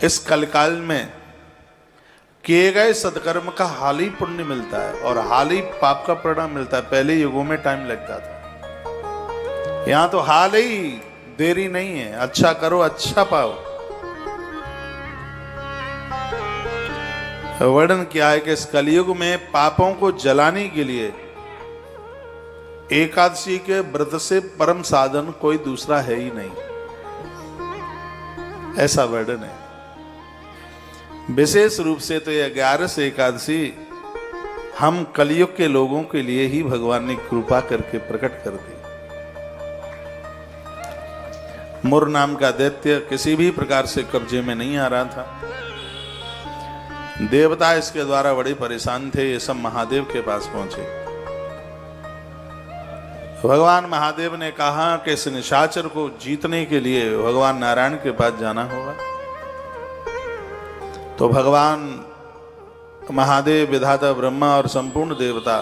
इस कलकाल में किए गए सत्कर्म का हाल ही पुण्य मिलता है और हाल ही पाप का परिणाम मिलता है। पहले युगों में टाइम लगता था, यहां तो हाल ही देरी नहीं है। अच्छा करो अच्छा पाओ। वर्णन किया है कि इस कलयुग में पापों को जलाने के लिए एकादशी के व्रत से परम साधन कोई दूसरा है ही नहीं, ऐसा वर्णन है। विशेष रूप से तो यह 11 एकादशी हम कलयुग के लोगों के लिए ही भगवान ने कृपा करके प्रकट कर दी। मुर नाम का दैत्य किसी भी प्रकार से कब्जे में नहीं आ रहा था। देवता इसके द्वारा बड़े परेशान थे। ये सब महादेव के पास पहुंचे। भगवान महादेव ने कहा कि इस निशाचर को जीतने के लिए भगवान नारायण के पास जाना होगा। तो भगवान महादेव, विधाता ब्रह्मा और संपूर्ण देवता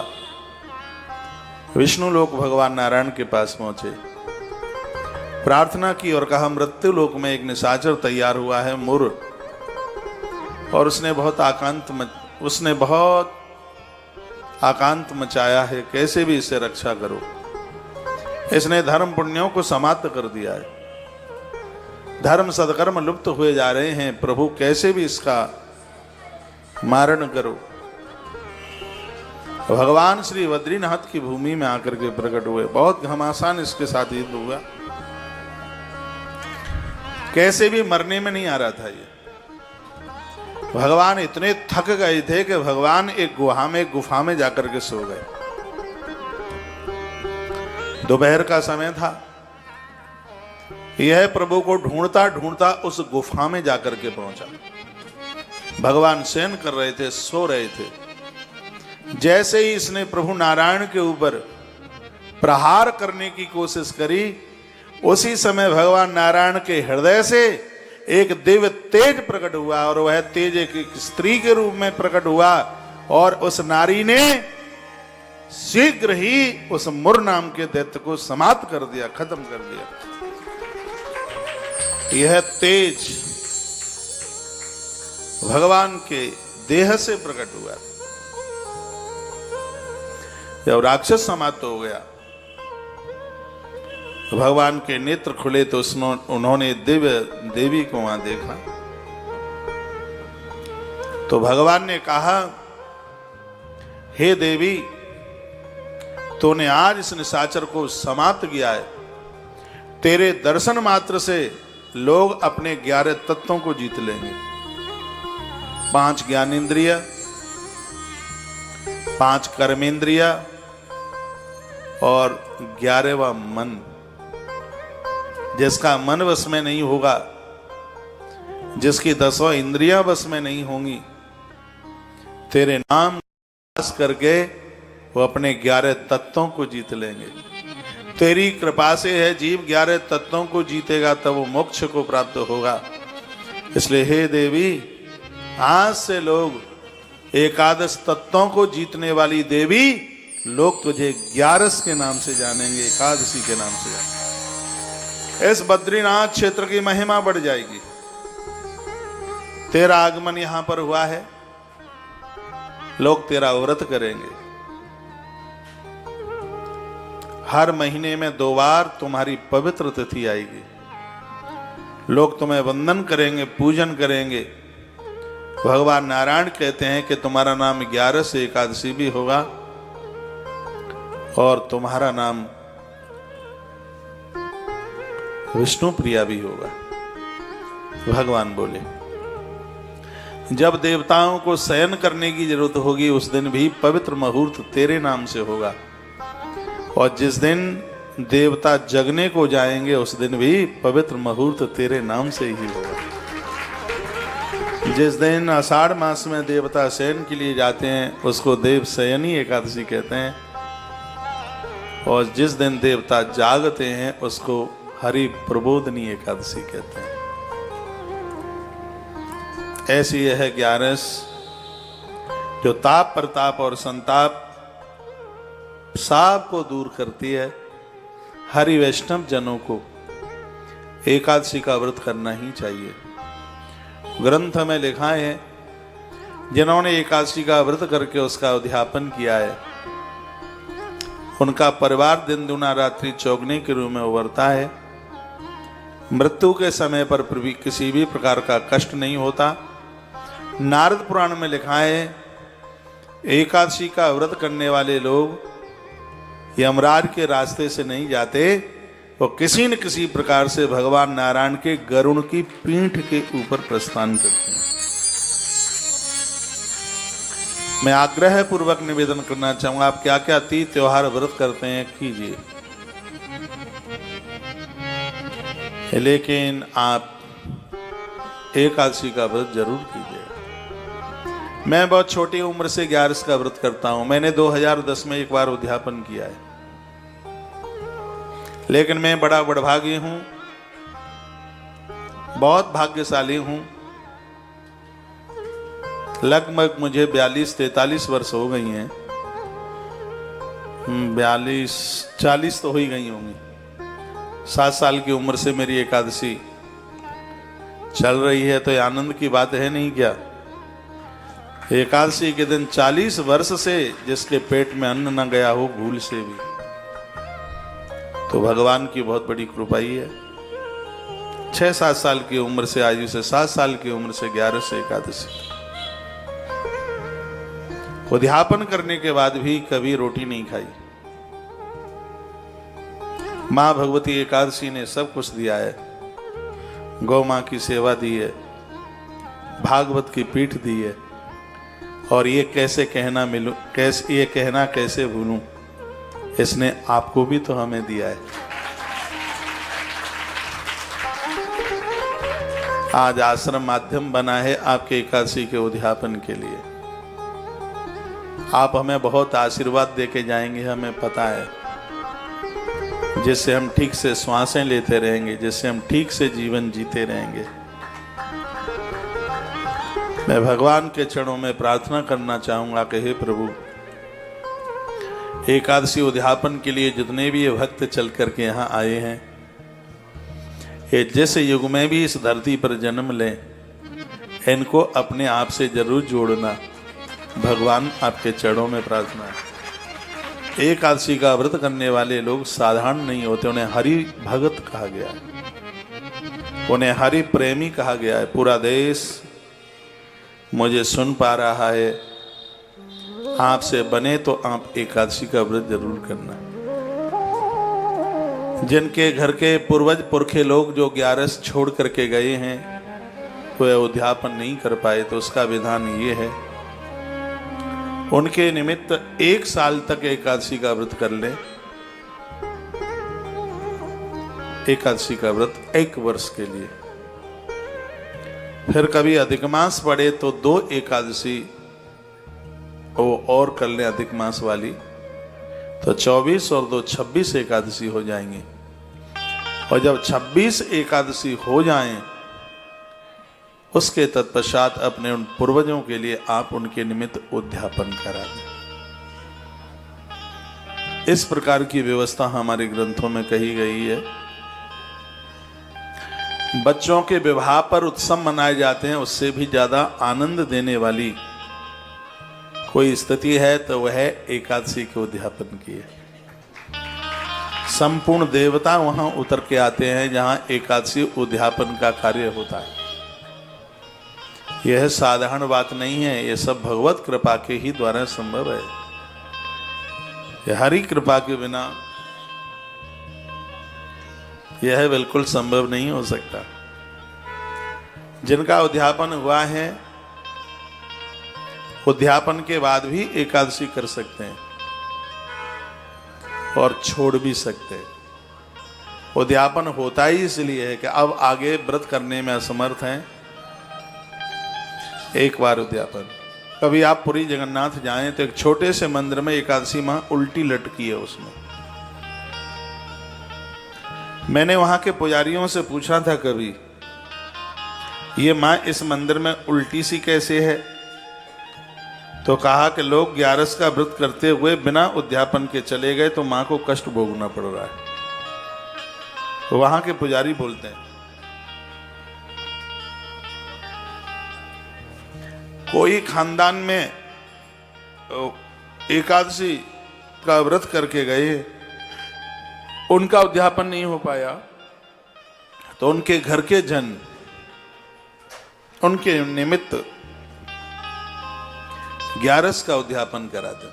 विष्णु लोक भगवान नारायण के पास पहुंचे, प्रार्थना की और कहा मृत्यु लोक में एक निशाचर तैयार हुआ है, मुर, और उसने बहुत आकांत मचाया है। कैसे भी इससे रक्षा करो। इसने धर्म पुण्यों को समाप्त कर दिया है। धर्म सदकर्म लुप्त हुए जा रहे हैं। प्रभु कैसे भी इसका मारण करो। भगवान श्री बद्रीनाथ की भूमि में आकर के प्रकट हुए। बहुत घमासान इसके साथ युद्ध हुआ। कैसे भी मरने में नहीं आ रहा था ये। भगवान इतने थक गए थे कि भगवान एक गुफा में जाकर के सो गए। दोपहर का समय था। यह प्रभु को ढूंढता ढूंढता उस गुफा में जाकर के पहुंचा। भगवान शयन कर रहे थे, सो रहे थे। जैसे ही इसने प्रभु नारायण के ऊपर प्रहार करने की कोशिश करी, उसी समय भगवान नारायण के हृदय से एक दिव्य तेज प्रकट हुआ और वह तेज एक स्त्री के रूप में प्रकट हुआ और उस नारी ने शीघ्र ही उस मुर नाम के दैत्य को समाप्त कर दिया, खत्म कर दिया। यह तेज भगवान के देह से प्रकट हुआ। जब राक्षस समाप्त हो गया, भगवान के नेत्र खुले तो उन्होंने दिव्य देवी को वहां देखा। तो भगवान ने कहा, हे देवी, तूने आज इस निशाचर को समाप्त किया है। तेरे दर्शन मात्र से लोग अपने 11 तत्वों को जीत लेंगे। 5 ज्ञानेंद्रिय, 5 कर्मेंद्रिय और 11वां मन। जिसका मन वश में नहीं होगा, जिसकी 10वां इंद्रियां वश में नहीं होंगी, तेरे नाम करके वो अपने 11 तत्वों को जीत लेंगे। तेरी कृपा से है जीव 11 तत्वों को जीतेगा तब वो मोक्ष को प्राप्त होगा। इसलिए हे देवी, आज से लोग एकादश तत्वों को जीतने वाली देवी, लोग तुझे 11 के नाम से जानेंगे, एकादशी के नाम से जानेंगे। इस बद्रीनाथ क्षेत्र की महिमा बढ़ जाएगी। तेरा आगमन यहां पर हुआ है, लोग तेरा व्रत करेंगे। हर महीने में 2 बार तुम्हारी पवित्र तिथि आएगी। लोग तुम्हें वंदन करेंगे, पूजन करेंगे। भगवान नारायण कहते हैं कि तुम्हारा नाम 11 एकादशी भी होगा और तुम्हारा नाम विष्णु प्रिया भी होगा। भगवान बोले, जब देवताओं को शयन करने की जरूरत होगी उस दिन भी पवित्र मुहूर्त तेरे नाम से होगा, और जिस दिन देवता जगने को जाएंगे उस दिन भी पवित्र मुहूर्त तेरे नाम से ही होगा। जिस दिन आषाढ़ मास में देवता शयन के लिए जाते हैं उसको देव शयनी एकादशी कहते हैं, और जिस दिन देवता जागते हैं उसको हरि प्रबोधनी एकादशी कहते हैं। ऐसी यह 11 जो ताप प्रताप और संताप साप को दूर करती है। हरि वैष्णव जनों को एकादशी का व्रत करना ही चाहिए। ग्रंथ में लिखा है, जिन्होंने एकादशी का व्रत करके उसका उद्यापन किया है, उनका परिवार दिन दुना रात्रि चौगने के रूप में उभरता है। मृत्यु के समय पर किसी भी प्रकार का कष्ट नहीं होता। नारद पुराण में लिखा है, एकादशी का व्रत करने वाले लोग यमराज के रास्ते से नहीं जाते, वो किसी न किसी प्रकार से भगवान नारायण के गरुड़ की पीठ के ऊपर प्रस्थान करते हैं। मैं आग्रह पूर्वक निवेदन करना चाहूंगा, आप क्या क्या तीज त्योहार व्रत करते हैं कीजिए, लेकिन आप एकादशी का व्रत जरूर कीजिए। मैं बहुत छोटी उम्र से 11 का व्रत करता हूं। मैंने 2010 में एक बार उद्यापन किया है, लेकिन मैं बड़ा बड़भागी हूं, बहुत भाग्यशाली हूं। लगभग मुझे 42-43 वर्ष हो गई हैं, 42-40 तो हो ही गई होंगी। 7 साल की उम्र से मेरी एकादशी चल रही है, तो ये आनंद की बात है नहीं क्या? एकादशी के दिन 40 वर्ष से जिसके पेट में अन्न न गया हो भूल से भी, तो भगवान की बहुत बड़ी कृपा ही है। 6-7 साल की उम्र से, आयु से 7 साल की उम्र से 11 से एकादशी उद्यापन करने के बाद भी कभी रोटी नहीं खाई। मां भगवती एकादशी ने सब कुछ दिया है। गौ मां की सेवा दी है, भागवत की पीठ दी है, और ये कैसे कहना मिलूं, कैसे ये कहना कैसे भूलूं, इसने आपको भी तो हमें दिया है। आज आश्रम माध्यम बना है आपके एकादशी के उद्यापन के लिए। आप हमें बहुत आशीर्वाद देके जाएंगे, हमें पता है, जिससे हम ठीक से श्वासें लेते रहेंगे, जिससे हम ठीक से जीवन जीते रहेंगे। मैं भगवान के चरणों में प्रार्थना करना चाहूंगा कि हे प्रभु, एकादशी उद्यापन के लिए जितने भी ये भक्त चल करके यहाँ आए हैं, ये जिस युग में भी इस धरती पर जन्म लें, इनको अपने आप से जरूर जोड़ना। भगवान आपके चरणों में प्रार्थना है। एकादशी का व्रत करने वाले लोग साधारण नहीं होते, उन्हें हरि भगत कहा गया है, उन्हें हरि प्रेमी कहा गया है। पूरा देश मुझे सुन पा रहा है, आपसे बने तो आप एकादशी का व्रत जरूर करना। जिनके घर के पूर्वज पुरखे लोग जो 11 छोड़ करके गए हैं, वो उद्यापन नहीं कर पाए, तो उसका विधान ये है, उनके निमित्त 1 साल तक एकादशी का व्रत कर लें। एकादशी का व्रत 1 वर्ष के लिए। फिर कभी अधिक मास पड़े तो 2 एकादशी वो और कर लें अधिक मास वाली, तो 24 और 2 26 एकादशी हो जाएंगी। और जब 26 एकादशी हो जाएं, उसके तत्पश्चात अपने उन पूर्वजों के लिए आप उनके निमित्त उद्यापन करा दें। इस प्रकार की व्यवस्था हमारे ग्रंथों में कही गई है। बच्चों के विवाह पर उत्सव मनाए जाते हैं, उससे भी ज्यादा आनंद देने वाली कोई स्थिति है तो वह एकादशी के उद्यापन की है। संपूर्ण देवता वहां उतर के आते हैं जहां एकादशी उद्यापन का कार्य होता है। यह साधारण बात नहीं है, यह सब भगवत कृपा के ही द्वारा संभव है। यह हरि कृपा के बिना यह बिल्कुल संभव नहीं हो सकता। जिनका उद्यापन हुआ है, उद्यापन के बाद भी एकादशी कर सकते हैं और छोड़ भी सकते हैं। उद्यापन होता ही इसलिए है कि अब आगे व्रत करने में असमर्थ हैं। एक बार उद्यापन, कभी आप पुरी जगन्नाथ जाएं तो एक छोटे से मंदिर में एकादशी मां उल्टी लटकी है। उसमें मैंने वहां के पुजारियों से पूछा था, कभी ये मां इस मंदिर में उल्टी सी कैसे है? तो कहा कि लोग 11 का व्रत करते हुए बिना उद्यापन के चले गए तो मां को कष्ट भोगना पड़ रहा है। तो वहां के पुजारी बोलते हैं कोई खानदान में एकादशी का व्रत करके गए, उनका उद्यापन नहीं हो पाया, तो उनके घर के जन उनके निमित्त 11 का उद्यापन कराते।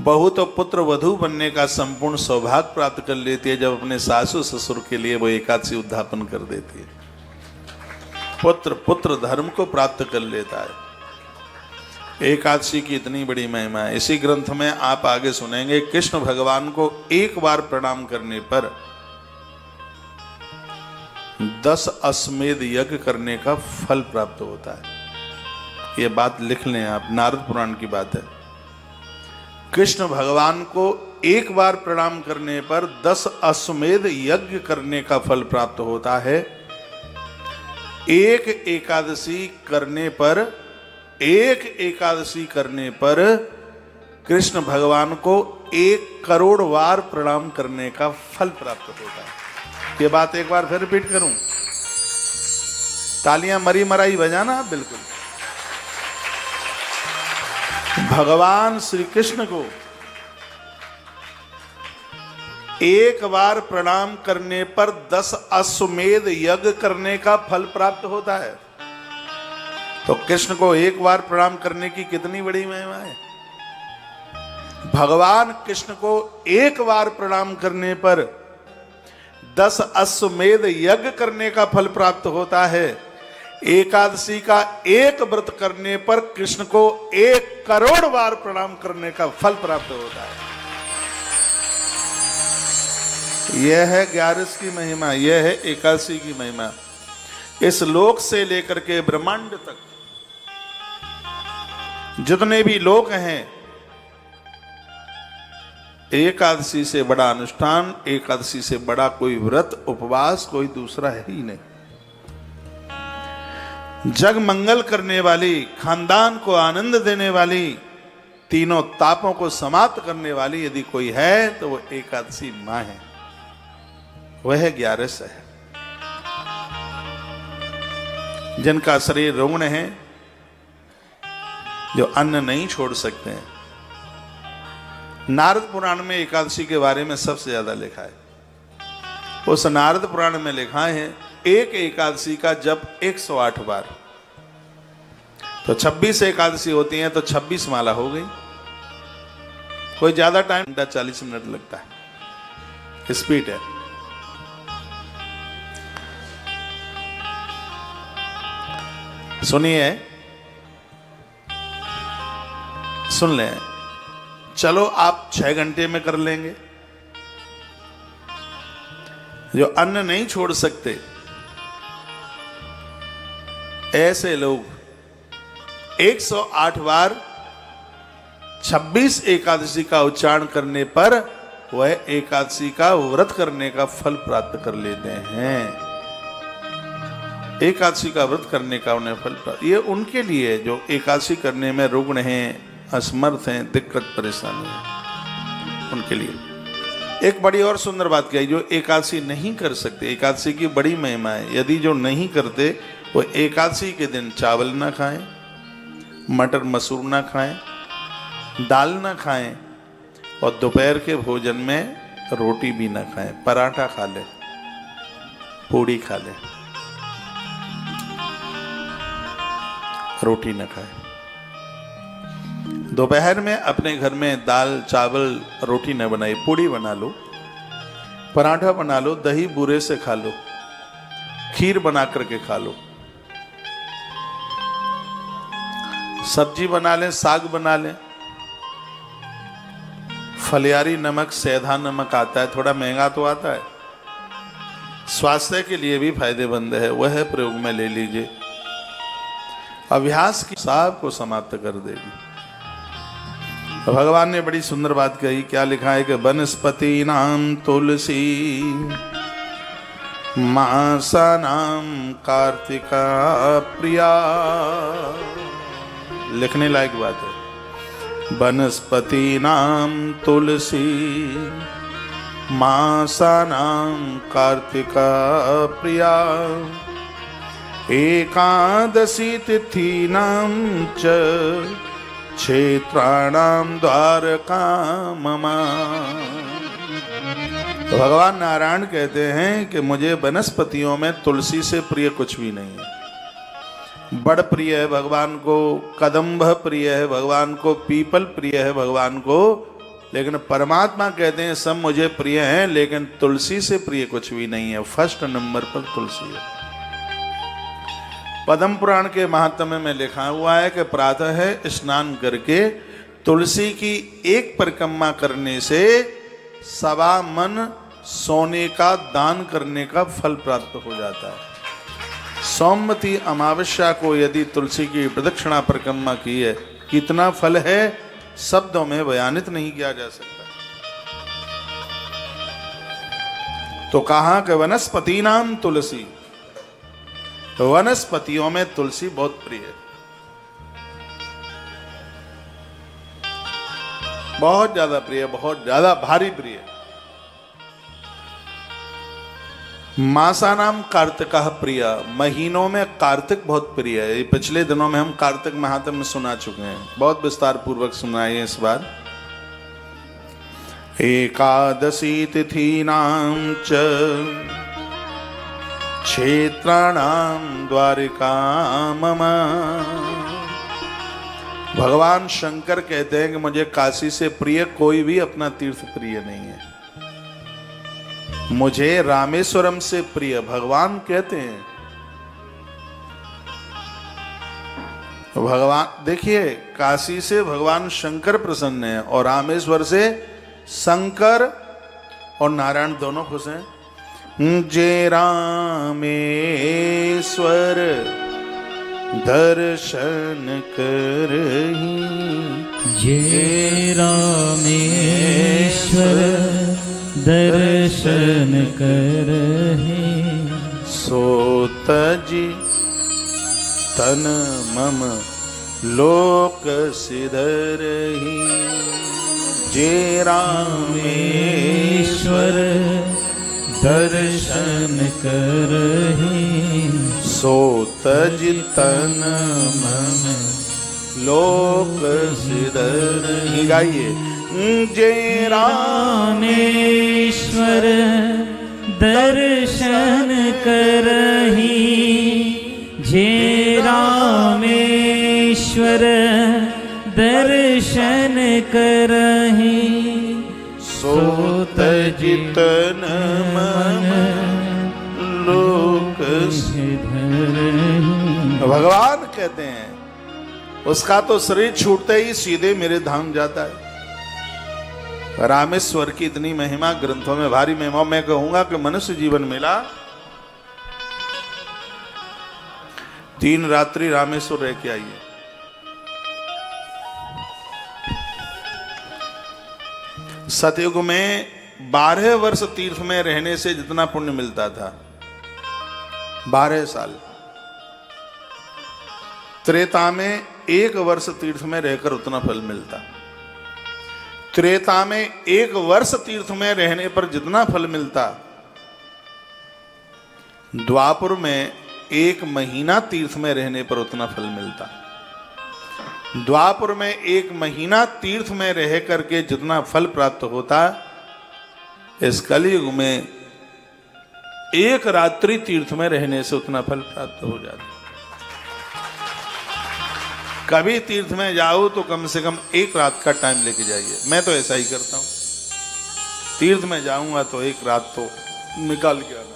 बहू तो पुत्र वधू बनने का संपूर्ण सौभाग्य प्राप्त कर लेती है जब अपने सासू ससुर के लिए वो एकादशी उद्यापन कर देती है। पुत्र पुत्र धर्म को प्राप्त कर लेता है। एकादशी की इतनी बड़ी महिमा है। इसी ग्रंथ में आप आगे सुनेंगे, कृष्ण भगवान को एक बार प्रणाम करने पर 10 अश्वमेध यज्ञ करने का फल प्राप्त होता है। ये बात लिख लें आप, नारद पुराण की बात है। कृष्ण भगवान को एक बार प्रणाम करने पर 10 अश्वमेध यज्ञ करने का फल प्राप्त होता है। एक एकादशी करने पर कृष्ण भगवान को 1 करोड़ बार प्रणाम करने का फल प्राप्त होता है। ये बात एक बार फिर रिपीट करूं, तालियां मरी मराई बजाना। बिल्कुल, भगवान श्री कृष्ण को एक बार प्रणाम करने पर 10 अश्वमेध यज्ञ करने का फल प्राप्त होता है। तो कृष्ण को एक बार प्रणाम करने की कितनी बड़ी महिमा है। भगवान कृष्ण को एक बार प्रणाम करने पर 10 अश्वमेध यज्ञ करने का फल प्राप्त होता है। एकादशी का एक व्रत करने पर कृष्ण को 1 करोड़ बार प्रणाम करने का फल प्राप्त होता है। यह है 11 की महिमा, यह है एकादशी की महिमा। इस लोक से लेकर के ब्रह्मांड तक जितने भी लोक हैं, एकादशी से बड़ा अनुष्ठान, एकादशी से बड़ा कोई व्रत उपवास कोई दूसरा है ही नहीं। जग मंगल करने वाली, खानदान को आनंद देने वाली, तीनों तापों को समाप्त करने वाली यदि कोई है तो वो एकादशी मां है, वह 11 है। जिनका शरीर रुग्ण है, जो अन्न नहीं छोड़ सकते हैं। नारद पुराण में एकादशी के बारे में सबसे ज्यादा लिखा है। उस नारद पुराण में लिखा है, एक एकादशी का जप 108 बार, तो 26 एकादशी होती हैं तो 26 माला हो गई। कोई ज्यादा टाइम, 40 मिनट लगता है, स्पीड है। सुनिए, सुन लें। चलो आप 6 घंटे में कर लेंगे। जो अन्न नहीं छोड़ सकते ऐसे लोग 108 बार 26 एकादशी का उच्चारण करने पर वह एकादशी का व्रत करने का फल प्राप्त कर लेते हैं। एकादशी का व्रत करने का उन्हें फल प्राप्त, ये उनके लिए जो एकादशी करने में रुग्ण हैं, असमर्थ हैं, दिक्कत परेशानी है, उनके लिए। एक बड़ी और सुंदर बात कही, जो एकादशी नहीं कर सकते, एकादशी की बड़ी महिमा है। यदि जो नहीं करते वो एकादशी के दिन चावल ना खाएं, मटर मसूर ना खाएं, दाल ना खाएं, और दोपहर के भोजन में रोटी भी ना खाएं, पराठा खा लें, पूड़ी खा लें, रोटी ना खाएं। दोपहर में अपने घर में दाल चावल रोटी न बनाई, पूड़ी बना लो, पराठा बना लो, दही बूरे से खा लो, खीर बना करके खा लो, सब्जी बना लें, साग बना लें। फलियारी नमक, सेधा नमक आता है, थोड़ा महंगा तो आता है, स्वास्थ्य के लिए भी फायदेमंद है, वह प्रयोग में ले लीजिए। अभ्यास की साब को समाप्त कर देगी। तो भगवान ने बड़ी सुंदर बात कही, क्या लिखा है कि वनस्पति नाम तुलसी मासा नाम कार्तिका प्रिया। लिखने लायक बात है। वनस्पति नाम तुलसी मासा नाम कार्तिका प्रिया एकादशी तिथीनां च क्षेत्राणां द्वारका मम। तो भगवान नारायण कहते हैं कि मुझे वनस्पतियों में तुलसी से प्रिय कुछ भी नहीं है। बड़ प्रिय है भगवान को, कदम्ब प्रिय है भगवान को, पीपल प्रिय है भगवान को, लेकिन परमात्मा कहते हैं सब मुझे प्रिय हैं, लेकिन तुलसी से प्रिय कुछ भी नहीं है। फर्स्ट नंबर पर तुलसी है। पद्म पुराण के महात्म्य में लिखा हुआ है कि प्रातः स्नान करके तुलसी की एक परिक्रमा करने से 1.25 मन सोने का दान करने का फल प्राप्त हो जाता है। सोमवती अमावस्या को यदि तुलसी की प्रदक्षिणा परिक्रमा की है, कितना फल है शब्दों में बयानित नहीं किया जा सकता। तो कहा कि वनस्पति नाम तुलसी, वनस्पतियों में तुलसी बहुत प्रिय है, बहुत ज्यादा प्रिय, बहुत ज्यादा भारी प्रिय। मासा नाम कार्तिका प्रिय, महीनों में कार्तिक बहुत प्रिय है। पिछले दिनों में हम कार्तिक महात्म्य सुना चुके हैं, बहुत विस्तार पूर्वक सुनाए इस बार। एकादशी तिथीनां च क्षेत्राणां द्वारिका मम। भगवान शंकर कहते हैं कि मुझे काशी से प्रिय कोई भी अपना तीर्थ प्रिय नहीं है। मुझे रामेश्वरम से प्रिय भगवान कहते हैं। भगवान देखिए, काशी से भगवान शंकर प्रसन्न है और रामेश्वर से शंकर और नारायण दोनों खुश हैं। जय रामेश्वर दर्शन करही, जय रामेश्वर दर्शन करहि, सो तजी तन मम लोक सिधरहि। जय रामेश्वर दर्शन करहि, सो तजी तन मम लोक सिधरहि। गाइए, जय रामेश्वर दर्शन करहि, जय रामेश्वर दर्शन करहि, सो तजी तन मन लोक सिधरहि। भगवान कहते हैं उसका तो शरीर छूटते ही सीधे मेरे धाम जाता है। रामेश्वर की इतनी महिमा ग्रंथों में भारी महिमा। मैं कहूंगा कि मनुष्य जीवन मिला, 3 रात्रि रामेश्वर रह के आइए। सतयुग में 12 वर्ष तीर्थ में रहने से जितना पुण्य मिलता था, 12 साल। त्रेता में 1 वर्ष तीर्थ में रहकर उतना फल मिलता। त्रेता में 1 वर्ष तीर्थ में रहने पर जितना फल मिलता, द्वापर में 1 महीना तीर्थ में रहने पर उतना फल मिलता। द्वापर में 1 महीना तीर्थ में रह करके जितना फल प्राप्त होता, इस कलयुग में 1 रात्रि तीर्थ में रहने से उतना फल प्राप्त हो जाता। कभी तीर्थ में जाओ तो कम से कम 1 रात का टाइम लेके जाइए। मैं तो ऐसा ही करता हूं, तीर्थ में जाऊंगा तो 1 रात तो निकाल के आना।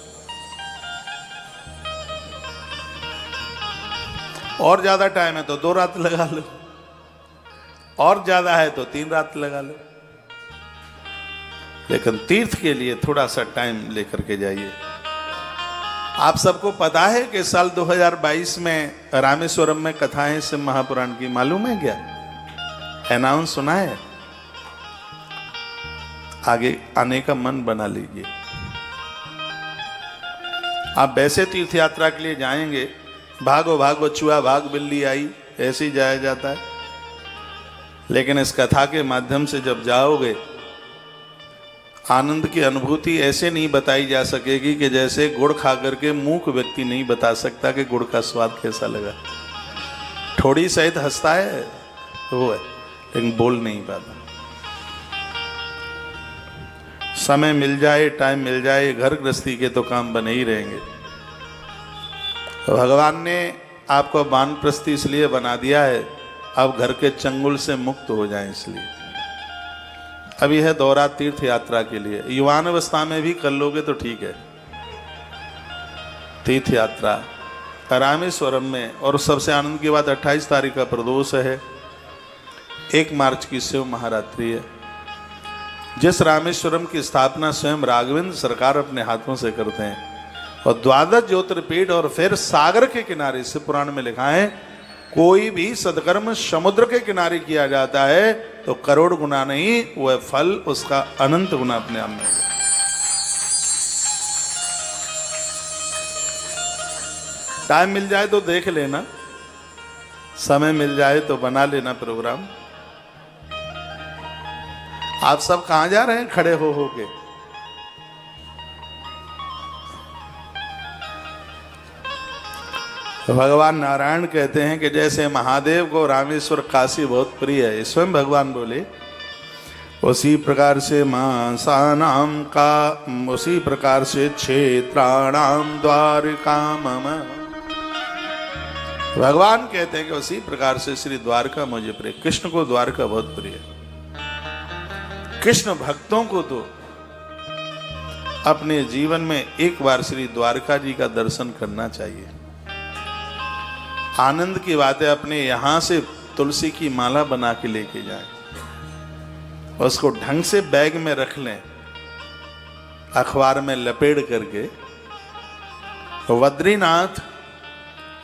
और ज्यादा टाइम है तो 2 रात लगा लो, और ज्यादा है तो 3 रात लगा लो, लेकिन तीर्थ के लिए थोड़ा सा टाइम लेकर के जाइए। आप सबको पता है कि साल 2022 में रामेश्वरम में कथाएं शिव महापुराण की, मालूम है क्या? अनाउंस सुना है? आगे आने का मन बना लीजिए। आप वैसे तीर्थ यात्रा के लिए जाएंगे, भागो भाग बचुआ भाग बिल्ली आई, ऐसे ही जाया जाता है। लेकिन इस कथा के माध्यम से जब जाओगे, आनंद की अनुभूति ऐसे नहीं बताई जा सकेगी कि जैसे गुड़ खा करके मूक व्यक्ति नहीं बता सकता कि गुड़ का स्वाद कैसा लगा। थोड़ी सहित हंसता है वो है, लेकिन बोल नहीं पाता। समय मिल जाए, टाइम मिल जाए, घर गृहस्थी के तो काम बने ही रहेंगे। तो भगवान ने आपको वानप्रस्थी इसलिए बना दिया है, अब घर के चंगुल से मुक्त हो जाएं इसलिए। अब यह दौरा तीर्थ यात्रा के लिए, युवान अवस्था में भी कर लोगे तो ठीक है। तीर्थ यात्रा रामेश्वरम में, और सबसे आनंद की बात 28 तारीख का प्रदोष है, 1 मार्च की शिव महारात्रि है। जिस रामेश्वरम की स्थापना स्वयं राघवेंद्र सरकार अपने हाथों से करते हैं, और 12 ज्योतिर्पीठ, और फिर सागर के किनारे से पुराण में लिखा है कोई भी सदकर्म समुद्र के किनारे किया जाता है तो करोड़ गुना नहीं, वह फल उसका अनंत गुना अपने आप में। टाइम मिल जाए तो देख लेना, समय मिल जाए तो बना लेना प्रोग्राम। आप सब कहां जा रहे हैं खड़े हो के? भगवान नारायण कहते हैं कि जैसे महादेव को रामेश्वर काशी बहुत प्रिय है, स्वयं भगवान बोले, उसी प्रकार से मासानाम का, उसी प्रकार से क्षेत्राणाम द्वारका मम। भगवान कहते हैं कि उसी प्रकार से श्री द्वारका मुझे प्रिय। कृष्ण को द्वारका बहुत प्रिय है। कृष्ण भक्तों को तो अपने जीवन में एक बार श्री द्वारका जी का दर्शन करना चाहिए। आनंद की बात है, अपने यहां से तुलसी की माला बना के लेके जाएं, उसको ढंग से बैग में रख लें, अखबार में लपेट करके। बद्रीनाथ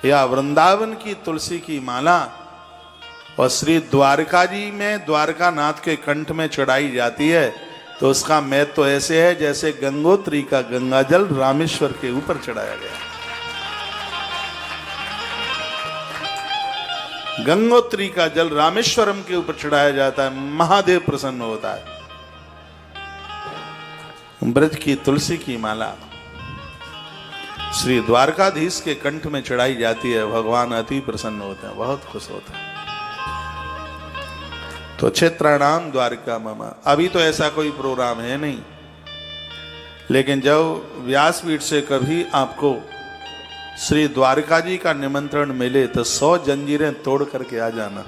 या वृंदावन की तुलसी की माला और श्री द्वारका जी में द्वारका नाथ के कंठ में चढ़ाई जाती है, तो उसका महत्व तो ऐसे है जैसे गंगोत्री का गंगाजल रामेश्वर के ऊपर चढ़ाया गया। गंगोत्री का जल रामेश्वरम के ऊपर चढ़ाया जाता है, महादेव प्रसन्न होता है। ब्रज की तुलसी की माला श्री द्वारकाधीश के कंठ में चढ़ाई जाती है, भगवान अति प्रसन्न होते हैं, बहुत खुश होते हैं। तो क्षेत्राणाम द्वारका मम। अभी तो ऐसा कोई प्रोग्राम है नहीं, लेकिन जब व्यासपीठ से कभी आपको श्री द्वारका जी का निमंत्रण मिले तो 100 जंजीरें तोड़ करके आ जाना,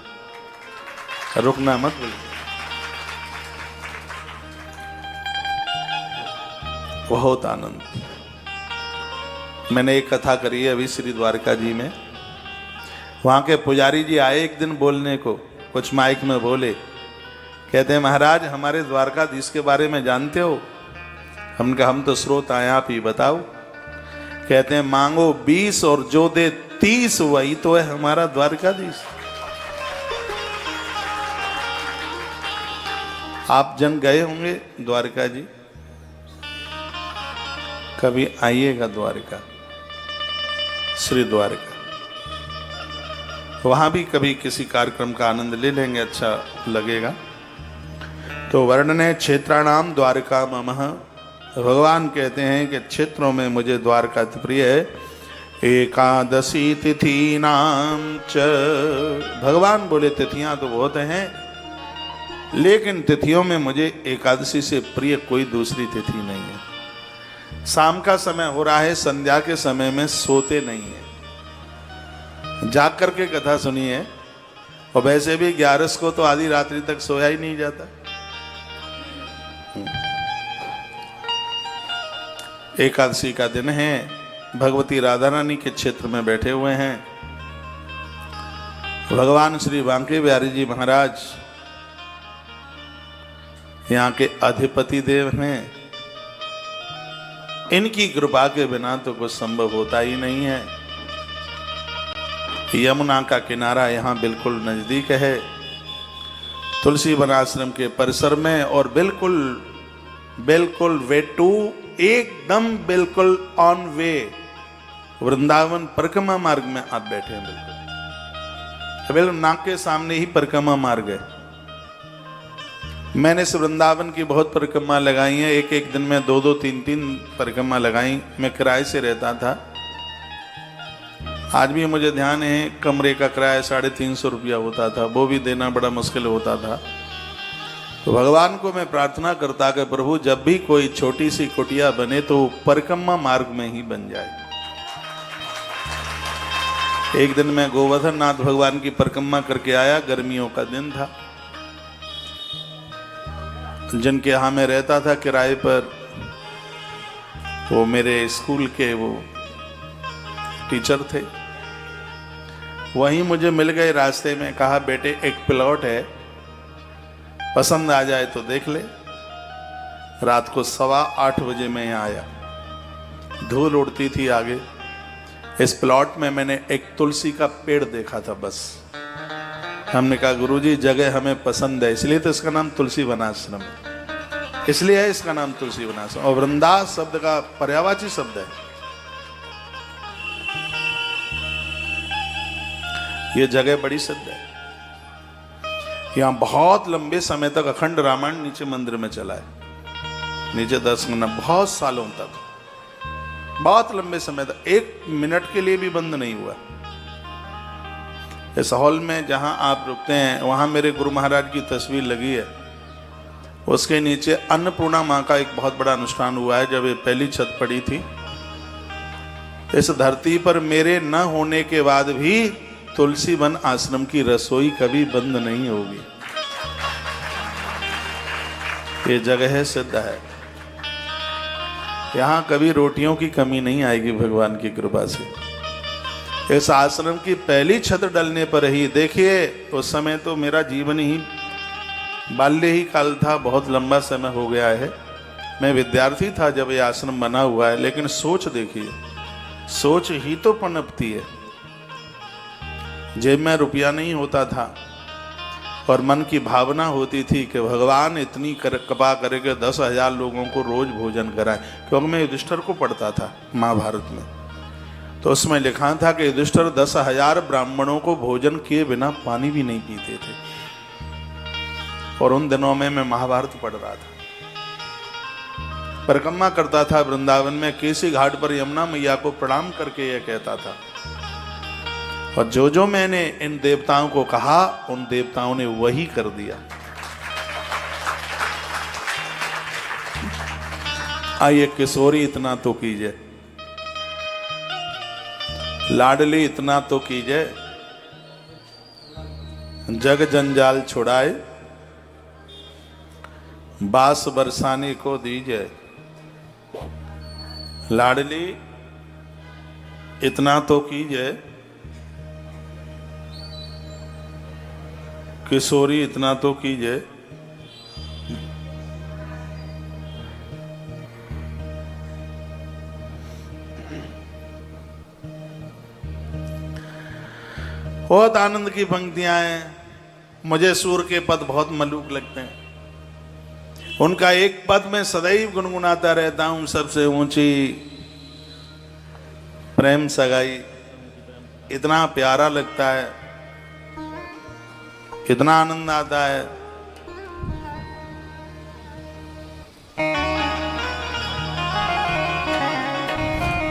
रुकना मत बोलिए। बहुत आनंद। मैंने एक कथा करी है अभी श्री द्वारका जी में। वहां के पुजारी जी आए एक दिन बोलने को, कुछ माइक में बोले, कहते हैं महाराज हमारे द्वारकाधीश के बारे में जानते हो? हमने कहा हम तो श्रोता हैं, आप ही बताओ। कहते हैं मांगो 20 और जो दे 30, वही तो है हमारा द्वारकाधीश। आप जन गए होंगे द्वारका जी, कभी आइएगा द्वारका, श्री द्वारका, वहां भी कभी किसी कार्यक्रम का आनंद ले लेंगे, अच्छा लगेगा। तो वर्णन है क्षेत्राणाम द्वारका ममः। भगवान कहते हैं कि क्षेत्रों में मुझे द्वारका प्रिय है। एकादशी तिथि नाम च, भगवान बोले तिथियां तो बहुत हैं, लेकिन तिथियों में मुझे एकादशी से प्रिय कोई दूसरी तिथि नहीं है। शाम का समय हो रहा है, संध्या के समय में सोते नहीं है, जाग करके कथा सुनी है, और वैसे भी 11 को तो आधी रात्रि तक सोया ही नहीं जाता। एकादशी का दिन है, भगवती राधा रानी के क्षेत्र में बैठे हुए हैं। भगवान श्री बांके बिहारी जी महाराज यहाँ के अधिपति देव हैं। इनकी कृपा के बिना तो कुछ संभव होता ही नहीं है। यमुना का किनारा यहाँ बिल्कुल नजदीक है, तुलसी वन आश्रम के परिसर में, और बिल्कुल बिल्कुल वे टू, एकदम बिल्कुल ऑन वे, वृंदावन परिक्रमा मार्ग में आप बैठे हैं। बिल्कुल नाक के सामने ही परिक्रमा मार्ग है। मैंने इस वृंदावन की बहुत परिक्रमा लगाई है, एक एक दिन में 2-2, 3-3 परिक्रमा लगाई। मैं किराए से रहता था। आज भी मुझे ध्यान है, कमरे का किराया 350 रुपया होता था, वो भी देना बड़ा मुश्किल होता था। तो भगवान को मैं प्रार्थना करता कि प्रभु जब भी कोई छोटी सी कुटिया बने तो परिक्रमा मार्ग में ही बन जाए। एक दिन मैं गोवर्धन नाथ भगवान की परिक्रमा करके आया, गर्मियों का दिन था। जिनके यहाँ मैं रहता था किराए पर, वो मेरे स्कूल के वो टीचर थे। वहीं मुझे मिल गए रास्ते में, कहा बेटे एक प्लॉट है, पसंद आ जाए तो देख ले। रात को 8:15 बजे मैं यहाँ आया, धूल उड़ती थी आगे। इस प्लॉट में मैंने एक तुलसी का पेड़ देखा था बस। हमने कहा गुरुजी जगह हमें पसंद है, इसलिए तो इसका नाम तुलसी वनाश्रम है, इसलिए है इसका नाम तुलसी वनाश्रम। और वृंदास शब्द का पर्यायवाची शब्द है। ये जगह बड़ी सिद्ध है। यहां बहुत लंबे समय तक अखंड रामायण नीचे मंदिर में चला है, नीचे दर्शन बहुत सालों तक, बहुत लंबे समय तक, 1 मिनट के लिए भी बंद नहीं हुआ। इस हॉल में जहां आप रुकते हैं वहां मेरे गुरु महाराज की तस्वीर लगी है। उसके नीचे अन्नपूर्णा माँ का एक बहुत बड़ा अनुष्ठान हुआ है जब ये पहली छत पड़ी थी। इस धरती पर मेरे न होने के बाद भी तुलसी वन आश्रम की रसोई कभी बंद नहीं होगी। ये जगह सिद्ध है, यहां कभी रोटियों की कमी नहीं आएगी भगवान की कृपा से। इस आश्रम की पहली छत डलने पर ही, देखिए उस समय तो मेरा जीवन ही बाल्य ही काल था, बहुत लंबा समय हो गया है। मैं विद्यार्थी था जब ये आश्रम बना हुआ है, लेकिन सोच देखिए, सोच ही तो पनपती है। जेब में रुपया नहीं होता था और मन की भावना होती थी कि भगवान इतनी कृपा करे कि 10,000 लोगों को रोज भोजन कराए। क्योंकि मैं युधिष्ठिर को पढ़ता था महाभारत में, तो उसमें लिखा था कि युधिष्ठिर 10,000 ब्राह्मणों को भोजन किए बिना पानी भी नहीं पीते थे। और उन दिनों में मैं महाभारत पढ़ रहा था, परिक्रमा करता था वृंदावन में। केसी घाट पर यमुना मैया को प्रणाम करके यह कहता था, और जो जो मैंने इन देवताओं को कहा उन देवताओं ने वही कर दिया। आइए किशोरी इतना तो कीजिए, लाडली इतना तो कीजिए, जग जंजाल छुड़ाए बास बरसाने को दीजिए। लाडली इतना तो कीजिए, किशोरी इतना तो कीजिए। बहुत आनंद की पंक्तियां हैं। मुझे सूर के पद बहुत मलूक लगते हैं। उनका एक पद में सदैव गुनगुनाता रहता हूं, सबसे ऊंची प्रेम सगाई। इतना प्यारा लगता है, कितना आनंद आता है।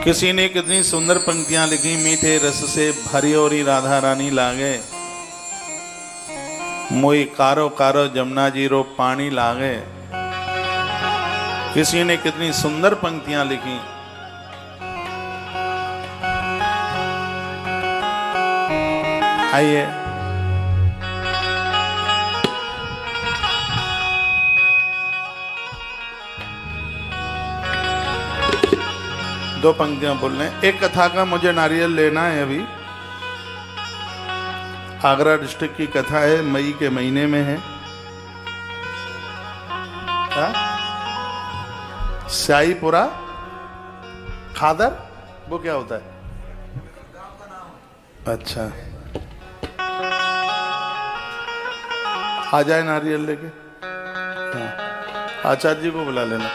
किसी ने कितनी सुंदर पंक्तियां लिखी, मीठे रस से भरी और राधा रानी लागे, मोई कारो कारो जमुना जी रो पानी लागे। किसी ने कितनी सुंदर पंक्तियां लिखी। आइए दो पंक्तियां बोलने। एक कथा का मुझे नारियल लेना है अभी। आगरा डिस्ट्रिक्ट की कथा है, मई के महीने में है। शाहीपुरा खादर, वो क्या होता है? अच्छा, आ जाए नारियल लेके। हाँ, आचार्य जी को बुला लेना।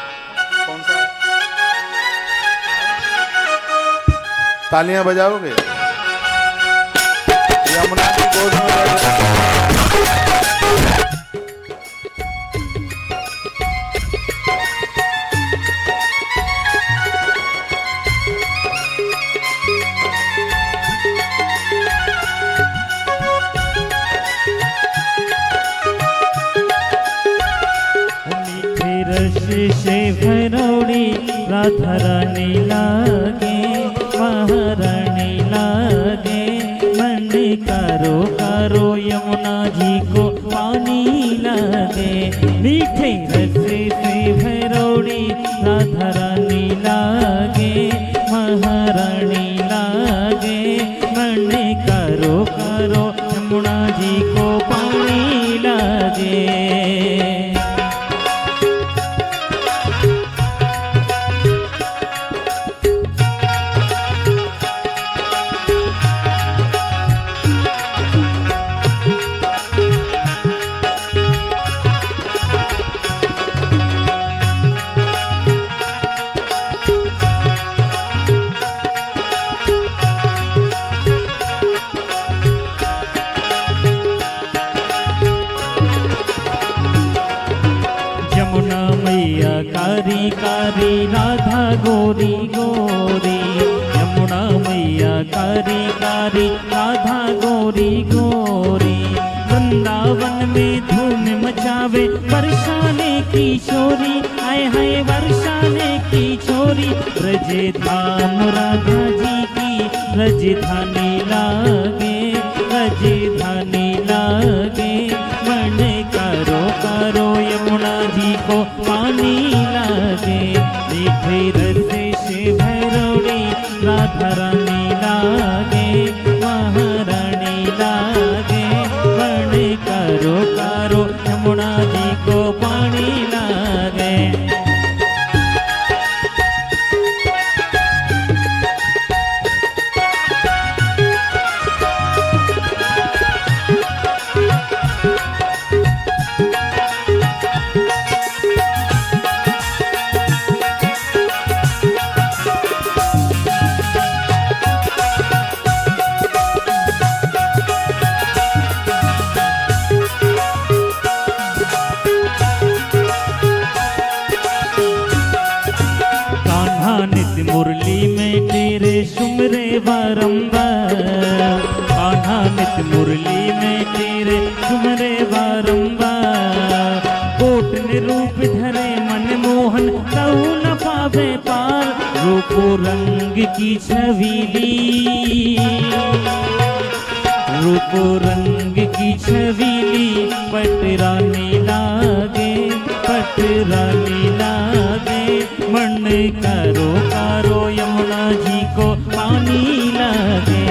कौन सा? तालियां बजाओगे? यमुना की गोद में से भरौड़ी राधा रानी लागे महारानी लागे मन करो करो यमुना जी को पानी लागे मीठे रस से भरौड़ी राधा रानी लागे महारानी लागे मन करो करो यमुना जी को पानी लागे। यमुना मैया कारी कारी राधा गोरी गोरी यमुना मैया कारी कारी राधा गोरी गोरी वृंदावन में धूम मचावे बरसाने की छोरी आए हाय बरसाने की छोरी ब्रज धाम राधा जी की राजधानी लागे राजधानी लागे मन करो करो यमुना जी को पानी लागे मीठे रस से भरौड़ी राधा रानी लागे महारानी लागे मन करो करो यमुना जी को पानी लागे। मुरली में तेरे सुमरे बारंबार कान्हा नित मुरली में तेरे सुमरे बारंबार कोट ने रूप धरे मन मोहन कहू न पावे पार रूपो रंग की छवीली रूपो रंग की छवीली पटरानी लागे पटरानी लागे मन करो करो यमुना जी को पानी लागे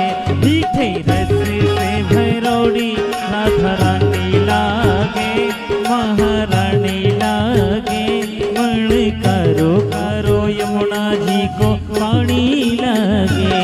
मीठे रस से भरौड़ी राधा रानी लागे महारानी लागे मन करो करो यमुना जी को पानी लागे।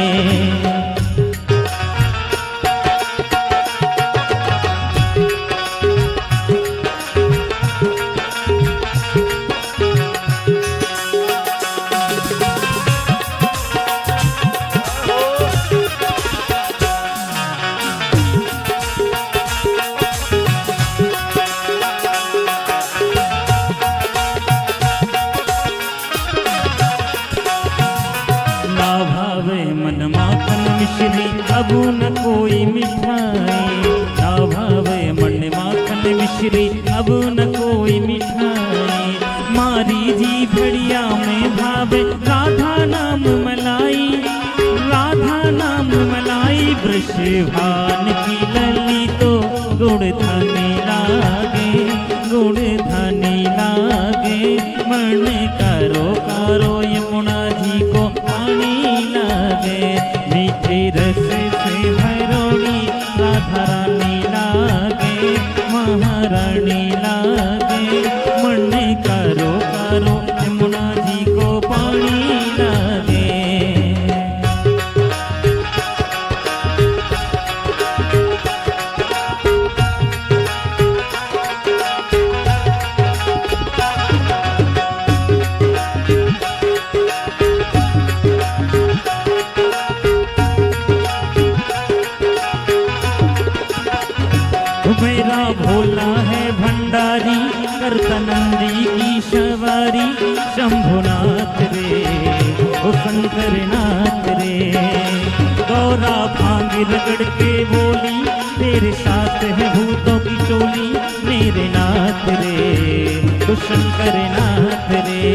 मन माखन मिश्री अब न कोई मिठाई ना भावे मन माखन मिश्री अब न कोई मिठाई मारी जी भड़िया में भावे राधा नाम मलाई राधा नाम मलाई वृषभान की लली तो गुड़ धनी लागे गुड़ धनी लागे मन करो करो यमुना जी को पानी लागे मीठे रस से भरौड़ी राधा रानी लागे महारानी लागे मन करो करो यमुना जी को पानी लागे। मेरा भोला है भंडारी करता नंदी की सवारी शंभुनाथ रे ओ शंकर नाथ रे गौरा भांग रगड़ के बोली तेरे साथ है भूतों की टोली मेरे नाथ रे तो शंकर नाथ रे।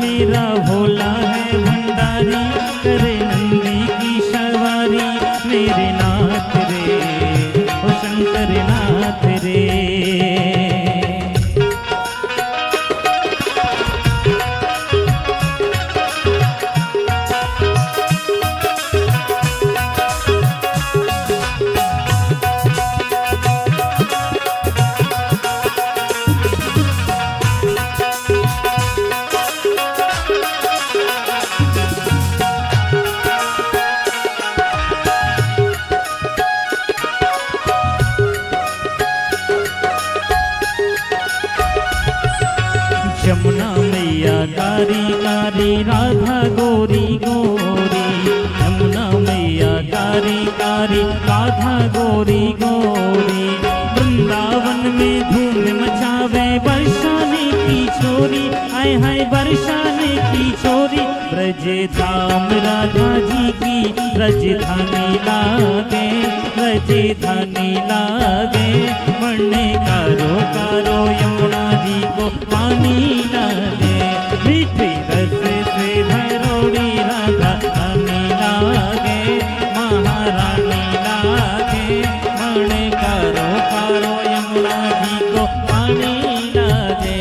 मेरा भोला है भंडारी करे नंदी की सवारी, मेरे नाथ रे ओ शंकर नाथ रे। यमुना मैया कारी कारी राधा गोरी गोरी, यमुना मैया कारी कारी राधा गोरी गोरी। वृंदावन में धूम मचावे बरसाने की छोरी, आय हाय बरसाने की छोरी। ब्रज धाम राधा जी की राजधानी लागे, राजधानी लागे। मरने कारो कारो यमुना जी को पानी लागे, मीठे रस से भरोड़ी राधा रानी लागे, महारानी लागे। मरने कारो कारो यमुना जी को पानी लागे,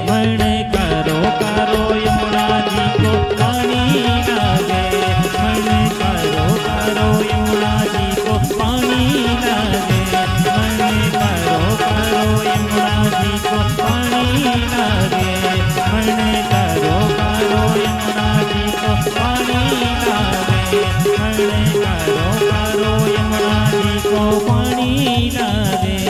मरने कारो कारो यमुना जी को पानी लागे, मरने कारो कारो यमुना जी को पानी लागे, मरने कारो कारो यमुना जी को पानी लागे, मरने कारो कारो यमुना जी को पानी लागे, मरने कारो कारो यमुना जी को पानी लागे।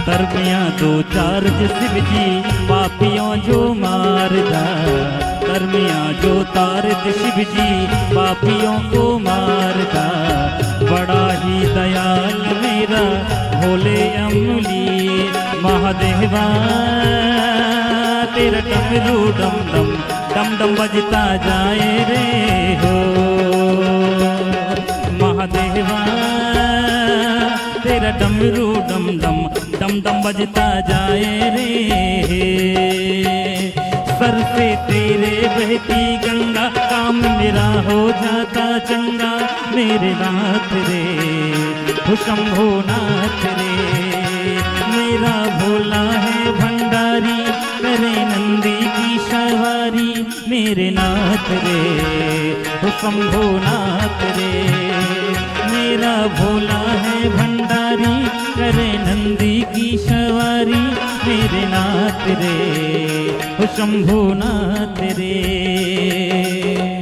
धर्मिया दो चार शिव जी पापियों जो मारदा, धर्मिया जो तारद शिव जी पापियों को मारदा। बड़ा ही दयाल मेरा भोले अमली महादेवा, तेरा डमरू डम डम डम डम बजता जाए रे हो महादेवा, तेरा डमरू डम डम डम डम बजता जाए रे। सर से तेरे बहती गंगा काम मेरा हो जाता चंगा, मेरे नाथ रे हो शंभो नाथ रे। मेरा भोला है भंडारी करे नंदी की सवारी, मेरे नाथ रे हो शंभो नाथ रे। मेरा भोला है भंडारी करे नंदी की सवारी, मेरे नाथ रे हो शंभो नाथ रे।